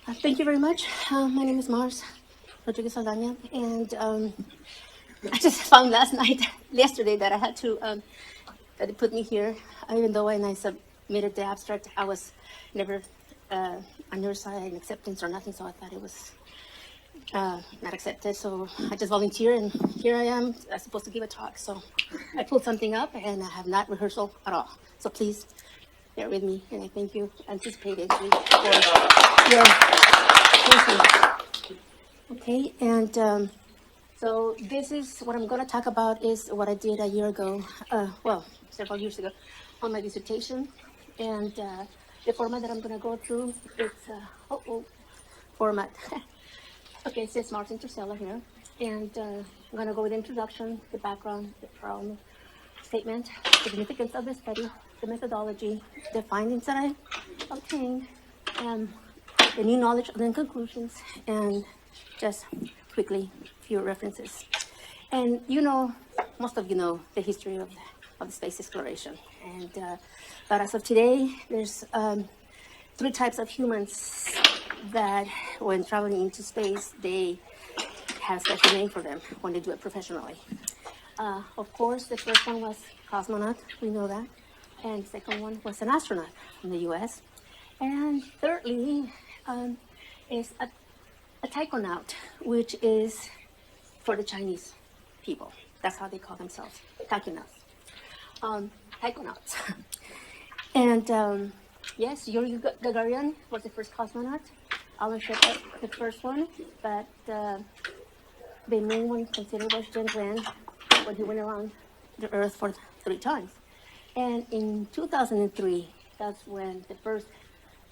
Thank you very much. My name is Mars Rodriguez Saldana, and I just found yesterday, that I had to, that it put me here, even though when I submitted the abstract, I was never on your side in acceptance or nothing, so I thought it was not accepted. So I just volunteered, and here I am. I'm supposed to give a talk, so I pulled something up, and I have not rehearsal at all. So please bear with me, and I thank you anticipatedly for your. Thank you. Okay, and so this is what I'm going to talk about is what I did a year ago, several years ago, on my dissertation. And the format that I'm going to go through, it's format. Okay, it says Mars Interstellar here. And I'm going to go with the introduction, the background, the problem statement, the significance of the study, the methodology, the findings that I obtained, the new knowledge and conclusions, and just quickly a few references. And most of you know the history of the space exploration. And but as of today, there's three types of humans that, when traveling into space, they have a special name for them when they do it professionally. Of course, the first one was cosmonaut, we know that. And the second one was an astronaut from the US. And thirdly, is a taikonaut, which is for the Chinese people. That's how they call themselves, taikonauts. Taikonauts. And yes, Yuri Gagarin was the first cosmonaut. Alan Shepard, the first one, but the main one considered was Jen Glenn when he went around the Earth for 3 times. And in 2003, that's when the first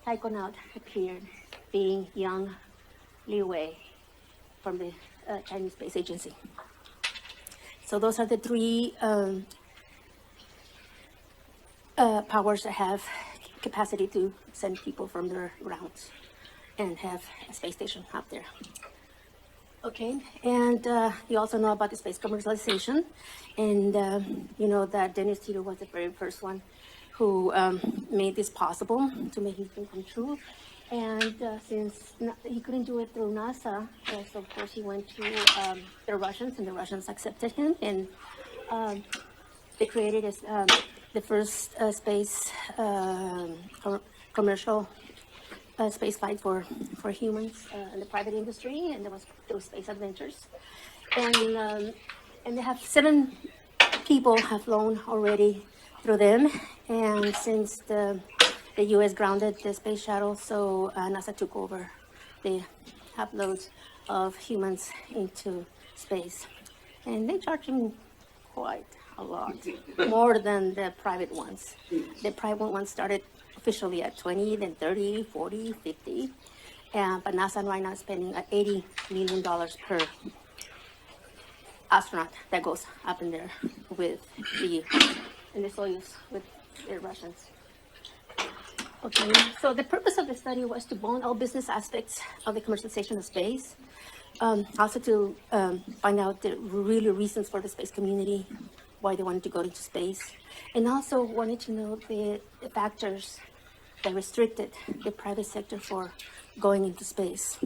taikonaut appeared, being Yang Liwei from the Chinese Space Agency. So those are the 3 powers that have capacity to send people from their routes and have a space station out there. Okay, and you also know about the space commercialization, and you know that Dennis Tito was the very first one who made this possible, to make his dream come true. And since he couldn't do it through NASA, so of course he went to the Russians, and the Russians accepted him, and they created the first space commercial space flight for humans in the private industry, and there was through Space Adventures, and they have 7 people have flown already through them, and since the U.S. grounded the space shuttle, so NASA took over. They have loads of humans into space, and they charge them quite a lot, more than the private ones. The private ones started officially at 20, then 30, 40, 50, but NASA right now is spending $80 million per astronaut that goes up in there with the Soyuz with the Russians. Okay, so the purpose of the study was to bone all business aspects of the commercialization of space, also to find out the really reasons for the space community, why they wanted to go into space, and also wanted to know the factors that restricted the private sector for going into space.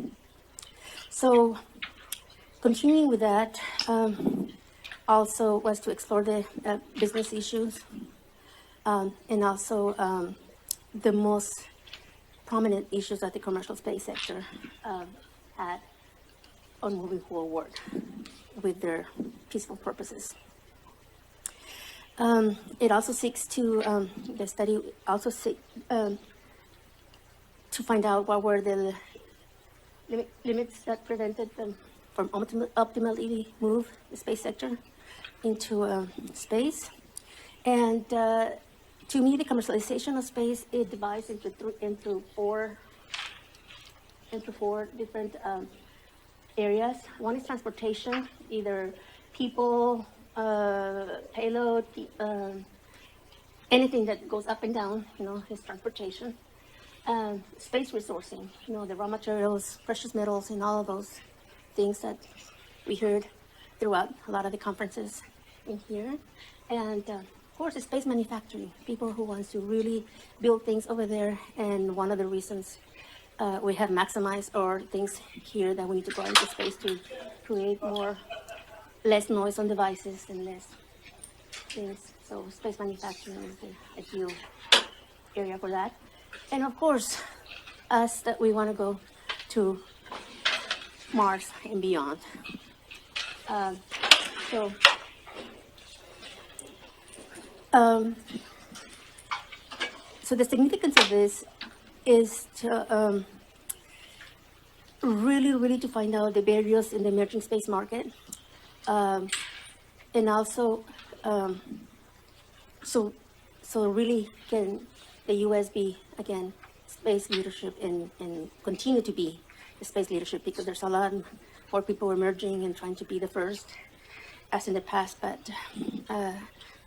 So continuing with that, also was to explore the business issues, and also the most prominent issues that the commercial space sector had on moving forward with their peaceful purposes. It also seeks to, the study also seeks to find out what were the limits that prevented them from optimally move the space sector into space. And to me, the commercialization of space, it divides into four different areas. One is transportation, either people, payload, anything that goes up and down, is transportation. Space resourcing, the raw materials, precious metals, and all of those things that we heard throughout a lot of the conferences in here. And of course, it's space manufacturing, people who want to really build things over there. And one of the reasons we have maximized our things here that we need to go into space to create less noise on devices and less things. So space manufacturing is the ideal area for that. And of course, us that we want to go to Mars and beyond. Um, so, um, so the significance of this is to really to find out the barriers in the emerging space market, and also so really can the U.S. be again space leadership and continue to be the space leadership, because there's a lot more people emerging and trying to be the first as in the past, but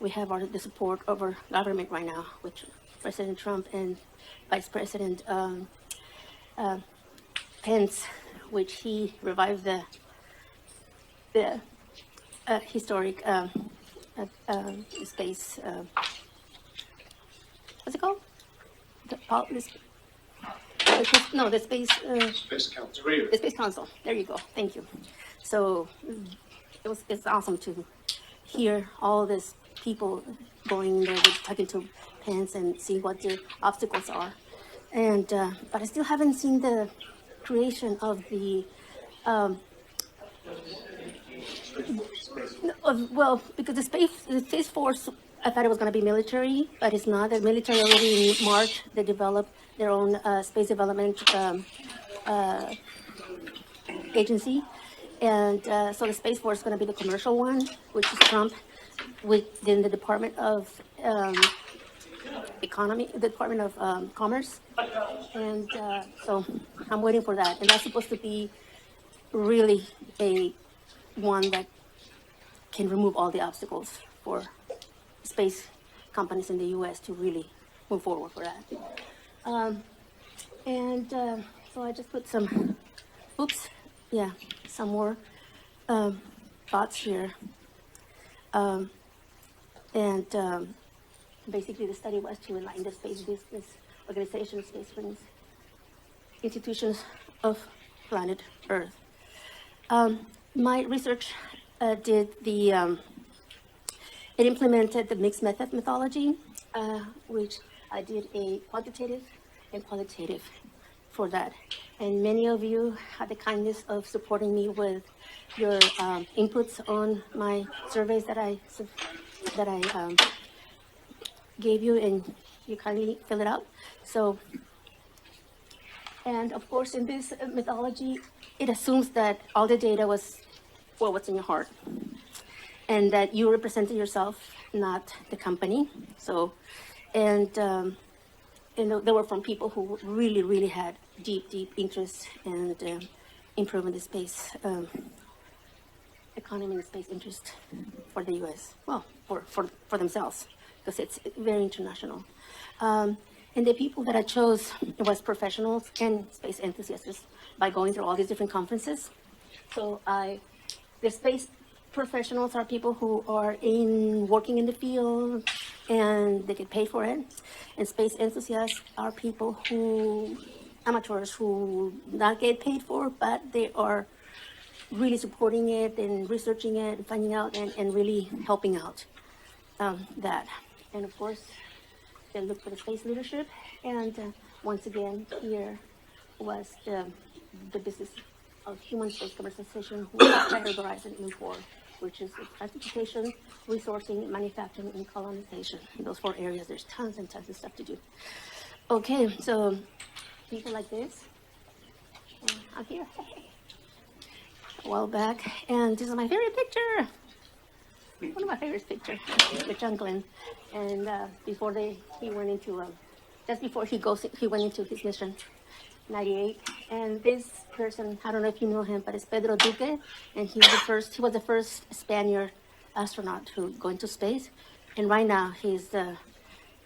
we have the support of our government right now with President Trump and Vice President Pence, which he revived the historic space. What's it called? The space. Space Council. The Space Council. There you go. Thank you. So it's awesome to hear all these people going there, talking to Pence and see what their obstacles are. And but I still haven't seen the creation of the because the Space Force, I thought it was going to be military, but it's not. The military already in March they developed their own space development agency, and so the Space Force is going to be the commercial one, which is Trump, within the Department of Economy, the Department of Commerce, and so I'm waiting for that, and that's supposed to be really a one that can remove all the obstacles for space companies in the U.S. to really move forward for that. So I just put some more thoughts here. Basically the study was to align the space business organizations, space institutions of planet Earth. My research it implemented the mixed method methodology, which I did a quantitative and qualitative for that. And many of you had the kindness of supporting me with your inputs on my surveys that I gave you, and you kindly fill it out. So, and of course, in this methodology, it assumes that all the data was what's in your heart, and that you represented yourself, not the company. So, and they were from people who really had deep interest and improving the space economy and space interest for the U.S. Well, for themselves, because it's very international. And the people that I chose was professionals and space enthusiasts by going through all these different conferences. So the space professionals are people who are working in the field and they get paid for it. And space enthusiasts are people amateurs who not get paid for, but they are really supporting it and researching it and finding out and really helping out that. And of course, they look for the space leadership. And once again, here was the business of human space commercialization, which is categorized in 4, which is transportation, resourcing, manufacturing, and colonization. In those 4 areas, there's tons and tons of stuff to do. Okay, so people like this, I'm here, a while back, and this is my favorite picture. One of my favorite pictures with John Glenn. And before he went into, just before he went into his mission, 98. And this person, I don't know if you know him, but it's Pedro Duque, and he was the first Spaniard astronaut to go into space. And right now he's the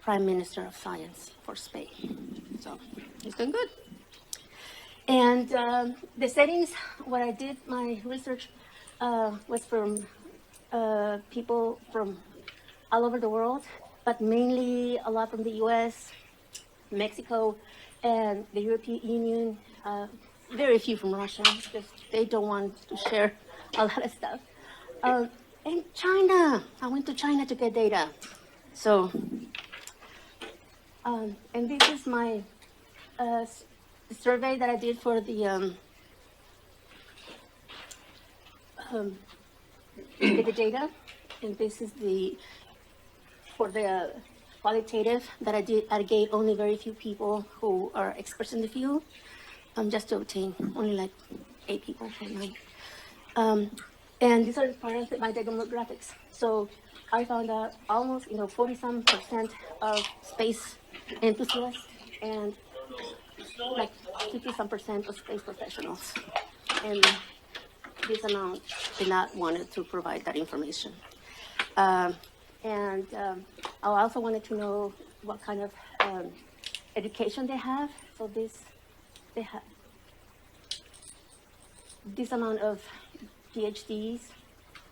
Prime Minister of Science for Spain. So he's doing good. And the settings, what I did, my research was from people from all over the world, but mainly a lot from the US, Mexico, and the European Union. Very few from Russia because they don't want to share a lot of stuff. And China, I went to China to get data. So, and this is my survey that I did for the to get the data, and this is for the qualitative that I did. I gave only very few people who are experts in the field, just to obtain only like 8 people or 9. And these are part of my demographics. So I found out almost 40-some% of space enthusiasts and like 50-some% of space professionals. And this amount did not want to provide that information. And I also wanted to know what kind of education they have. So they have this amount of PhDs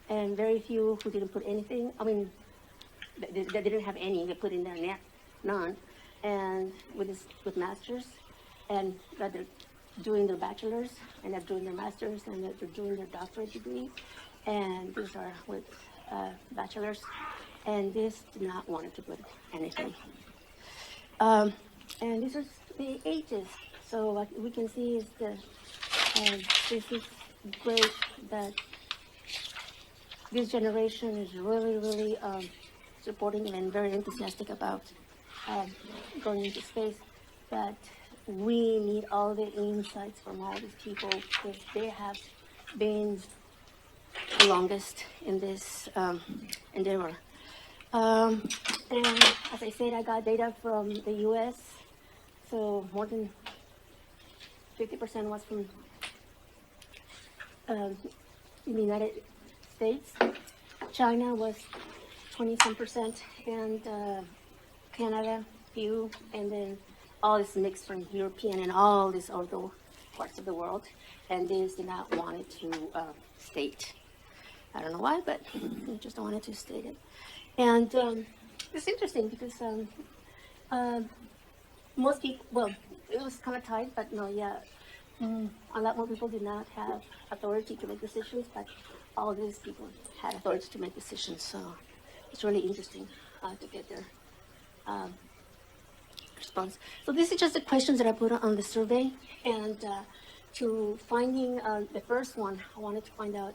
and very few who didn't put anything. I mean, they didn't have any. They put in there none, and with masters, and that they're doing their bachelors, and they're doing their masters, and that they're doing their doctorate degree, and these are with bachelors, and this did not want to put anything. And these are the ages. So what we can see is this is great that this generation is really supporting and very enthusiastic about going into space. But we need all the insights from all these people because they have been the longest in this endeavor. And as I said, I got data from the U.S., so more than 50% was from the United States. China was 20-some%, and Canada, few, and then all this mixed from European and all these other parts of the world. And this did not want it to state. I don't know why, but they just don't want it to state it. And it's interesting because most people, well, it was kind of tight, but no, yeah, a lot more people did not have authority to make decisions, but all these people had authority to make decisions. So it's really interesting to get their response. So this is just the questions that I put on the survey, and to finding the first one, I wanted to find out,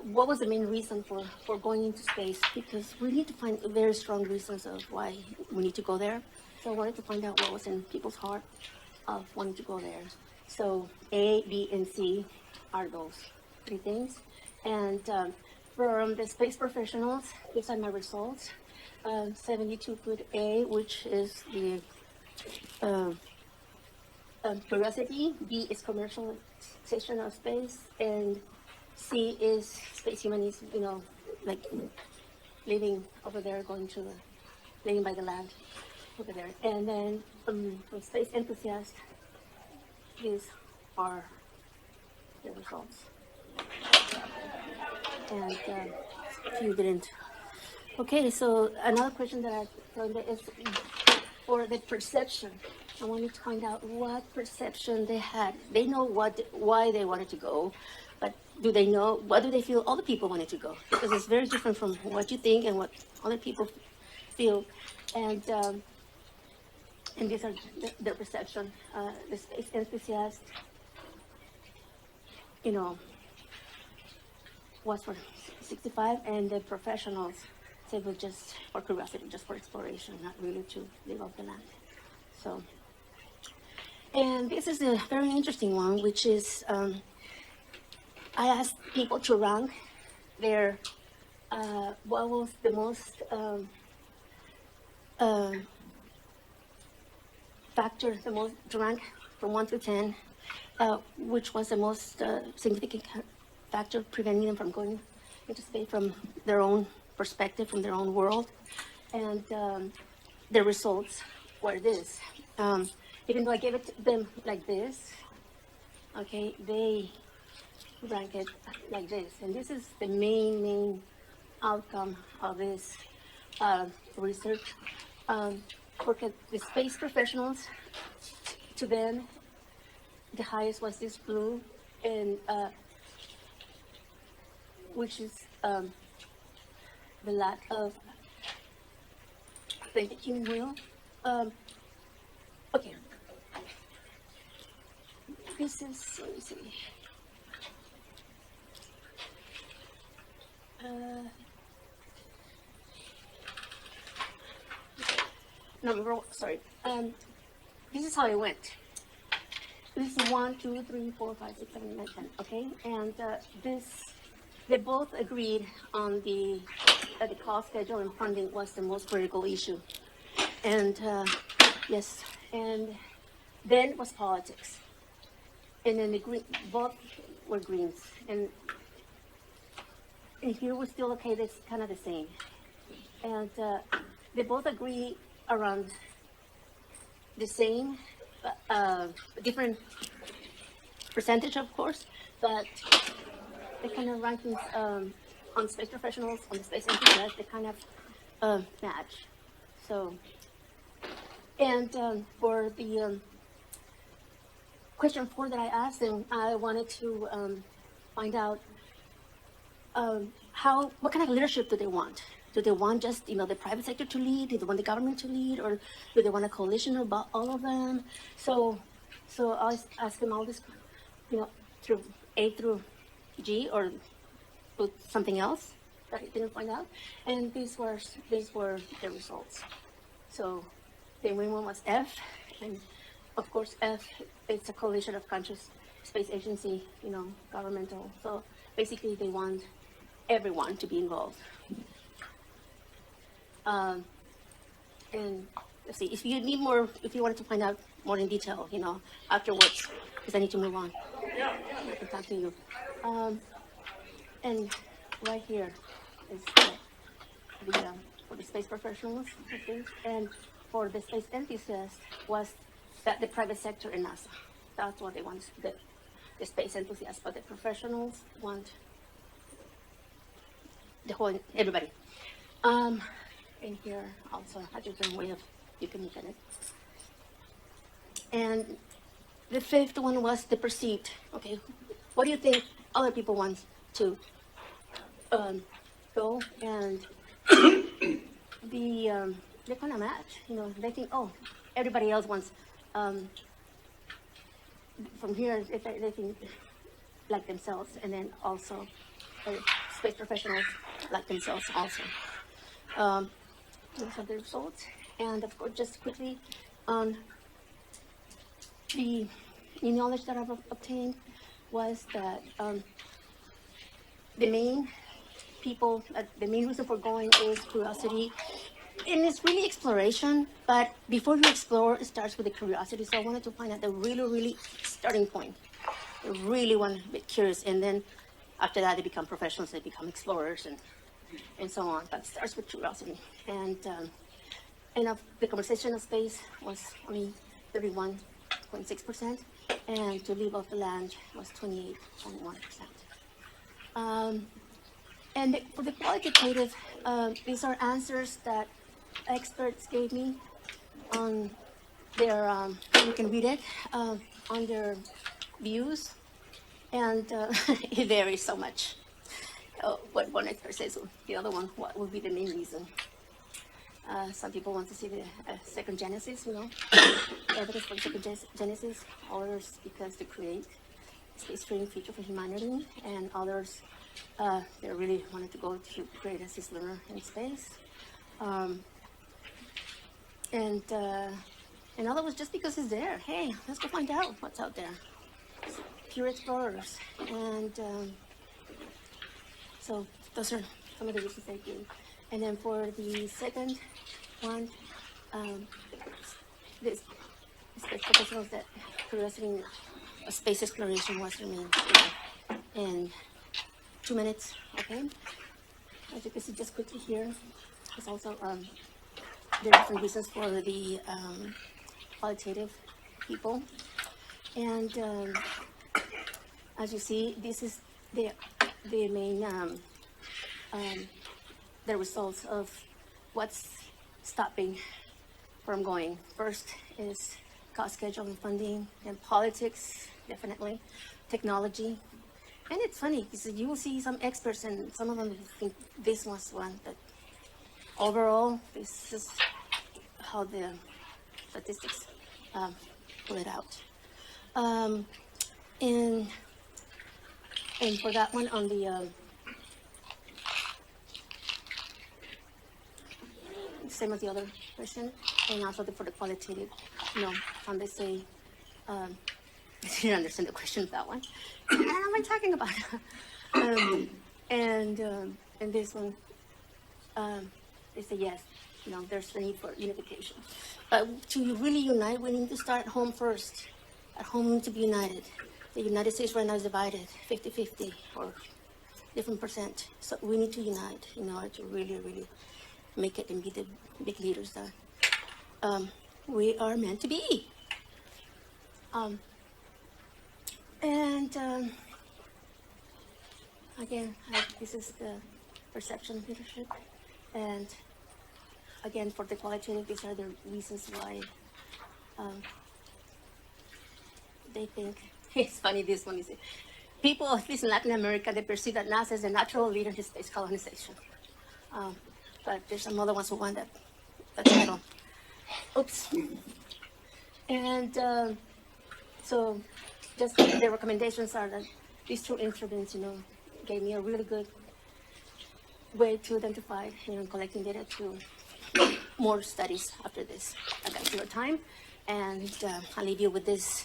what was the main reason for going into space? Because we need to find very strong reasons of why we need to go there. So I wanted to find out what was in people's heart of wanting to go there. So A, B, and C are those 3 things. And from the space professionals, these are my results. 72 put A, which is the curiosity. B is commercialization of space, and C is space humanism, like living over there, living by the land over there. And then from space enthusiasts, these are the results. And if you didn't. Okay, so another question that I found is for the perception. I wanted to find out what perception they had. They know why they wanted to go, but do they know, what do they feel other people wanted to go? Because it's very different from what you think and what other people feel. And these are their perception. The space enthusiast, was for 65, and the professionals said it was just for curiosity, just for exploration, not really to live off the land. So, and this is a very interesting one, which is, I asked people to rank their, what was the most factor, the most to rank from 1 to 10, which was the most significant factor preventing them from going into space from their own perspective, from their own world. And the results were this. Even though I gave it to them like this, okay, they rank it like this. And this is the main outcome of this research. for the space professionals, to them, the highest was this blue, and which is the lack of thinking will. Okay. This is, let me see. No, sorry. This is how it went. This is 1, 2, 3, 4, 5, 6, 7, 8, 9, 10. Okay, and they both agreed on that the cost schedule and funding was the most critical issue. And yes, and then was politics. And then both were Greens. And here we're still okay, that's kind of the same. And they both agree around the same, different percentage, of course, but the kind of rankings on space professionals, on the space enthusiasts, they kind of match. So, and for the question 4 that I asked them, I wanted to find out what kind of leadership do they want? Do they want just, the private sector to lead? Do they want the government to lead? Or do they want a coalition about all of them? So I asked them all this, through A through G, or with something else that I didn't find out. And these were the results. So the main one was F, and of course F, it's a coalition of conscious space agency, governmental. So basically they want everyone to be involved. And let's see, if you wanted to find out more in detail, afterwards, because I need to move on. I can talk to you. And right here is for the space professionals, I think, and for the space enthusiasts was that the private sector in NASA. That's what they want, the space enthusiasts, but the professionals want everybody. And here also a different way you can look at it. And the 5th one was the perceived. Okay, what do you think other people want to go? And they kind of match. They think, everybody else wants. From here, they think like themselves, and then also space professionals like themselves also. Those are the results. And of course, just quickly on the knowledge that I've obtained was that the main reason for going is curiosity. And it's really exploration, but before you explore, it starts with the curiosity. So I wanted to find out the really starting point. They really want to be curious, and then after that, they become professionals, they become explorers, and so on. But it starts with curiosity. And of the conversational space was only 31.6%, and to live off the land was 28.1%. And for the qualitative, these are answers that experts gave me on their, you can read it, on their views, and it varies so much. What one expert says, the other one, what would be the main reason? Some people want to see the second genesis, evidence for the second genesis, others because to create a space-faring future for humanity, and others, they really wanted to go to create a cislunar in space. And other was just because it's there. Hey, let's go find out what's out there. Pure explorers. And so those are some of the reasons I gave. And then for the second one, this space professionals that curiosity in space exploration was remained in 2 minutes. Okay. As you can see, just quickly here, there's also there are different reasons for the qualitative people, and as you see, this is the main the results of what's stopping where I'm going. First is cost, schedule, and funding, and politics, definitely, technology. And it's funny because you will see some experts, and some of them think this was one, but overall, this is how the statistics pull it out. And for that one on the same as the other question, and also for the qualitative, when they say, I didn't understand the question of that one. What am I talking about? And this one, they say yes, there's the need for unification. But to really unite, we need to start at home first. At home, we need to be united. The United States right now is divided 50-50 or different percent. So we need to unite in order to really, really make it and be the big leaders that we are meant to be. Again, this is the perception of leadership. And again, for the qualitative, these are the reasons why they think. It's funny, this one is people, at least in Latin America, they perceive that NASA is a natural leader in space colonization. But there's some other ones who want that title. Oops. And so just the recommendations are that these two instruments, gave me a really good way to identify, collecting data to more studies after this. I got zero time, and I'll leave you with this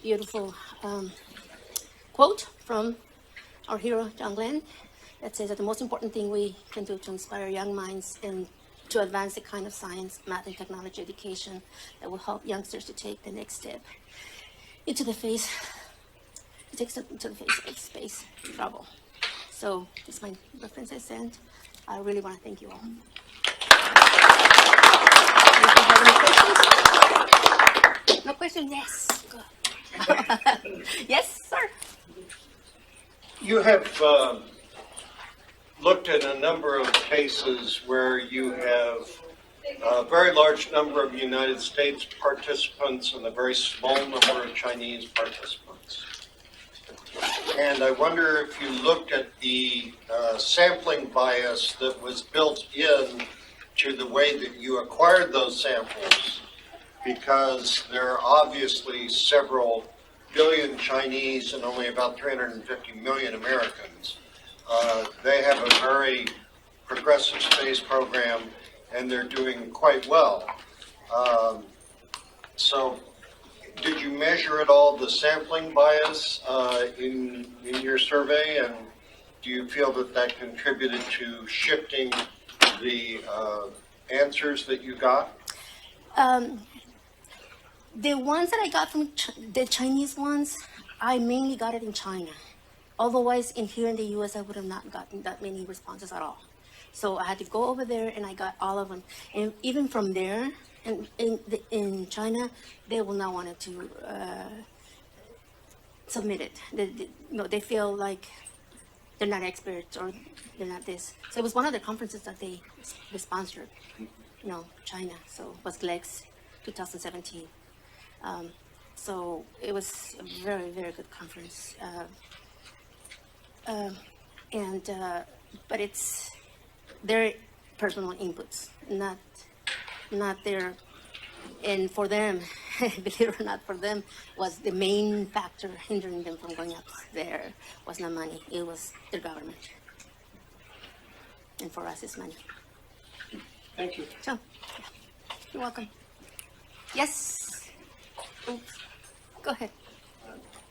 beautiful quote from our hero, John Glenn, that says that the most important thing we can do to inspire young minds and to advance the kind of science, math, and technology education that will help youngsters to take the next step into the face of space travel. So this is my references, and I really want to thank you all. If you have any questions? No question? Yes. Go. Yes, sir. You have looked at a number of cases where you have a very large number of United States participants and a very small number of Chinese participants. And I wonder if you looked at the sampling bias that was built in to the way that you acquired those samples, because there are obviously several billion Chinese and only about 350 million Americans. They have a very progressive space program, and they're doing quite well. So did you measure at all the sampling bias in your survey, and do you feel that that contributed to shifting the answers that you got? The ones that I got from the Chinese ones, I mainly got it in China. Otherwise, here in the U.S., I would have not gotten that many responses at all. So I had to go over there, and I got all of them. And even from there, and in China, they will not want to submit it. They feel like they're not experts or they're not this. So it was one of the conferences that they sponsored, China. So it was GLEX 2017. So it was a very, very good conference. But it's their personal inputs, not their, and for them, believe it or not, for them was the main factor hindering them from going up there was not money, it was their government. And for us, it's money. Thank you. So, yeah. You're welcome. Yes? Oops. Go ahead.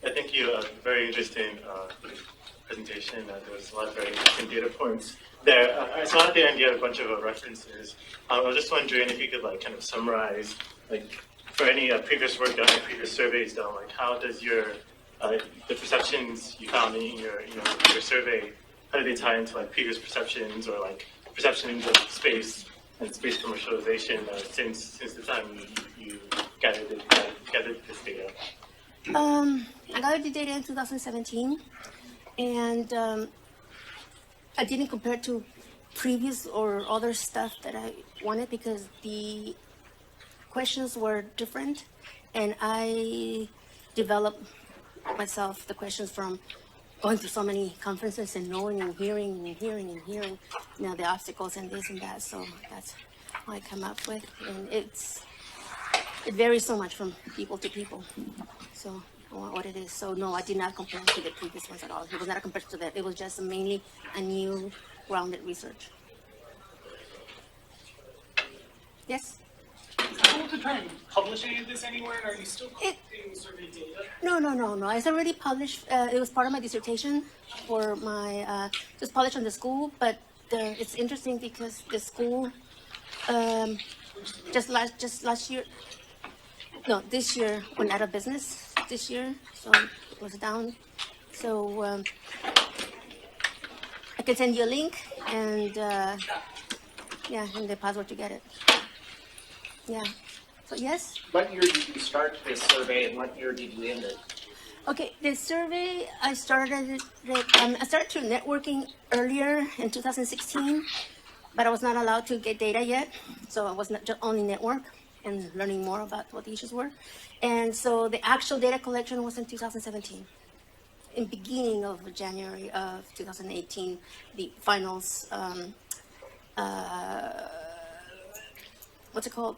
I think you very interesting presentation. There was a lot of very interesting data points there. I saw at the end you had a bunch of references. I was just wondering if you could kind of summarize, for any previous work done, previous surveys done, how does your the perceptions you found in your survey, how do they tie into previous perceptions or perceptions of space and space commercialization since the time you gathered this data? I gathered the data in 2017, and I didn't compare it to previous or other stuff that I wanted because the questions were different, and I developed myself the questions from going to so many conferences and knowing and hearing and hearing and hearing, you know, the obstacles and this and that. So that's what I come up with, and it varies so much from people to people. So what it is. So no, I did not compare it to the previous ones at all. It was not a comparison to that. It was just mainly a new grounded research. Yes? How to try and publish any of this anywhere? And are you still collecting survey data? No. It's already published. It was part of my dissertation for my, just published on the school, but it's interesting because the school, just last year, no, this year went out of business this year, so it was down. So I can send you a link and yeah, and the password to get it. Yeah. So yes. What year did you start this survey and what year did you end it? Okay, the survey I started through networking earlier in 2016, but I was not allowed to get data yet, so I was not just only network and learning more about what the issues were, and so the actual data collection was in 2017. In beginning of January of 2018, the finals. What's it called?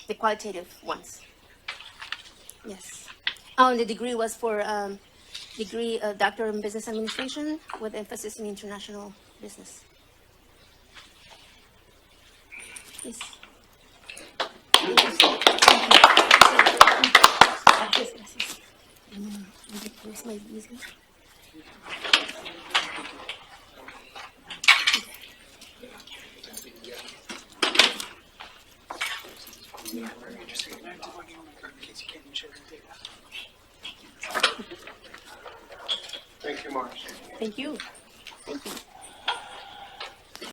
The qualitative ones. Yes. Oh, and the degree was for Doctor in Business Administration with emphasis in international business. Yes. Gracias. Where's my visa? Thank you, Mars. Thank you. Thank you.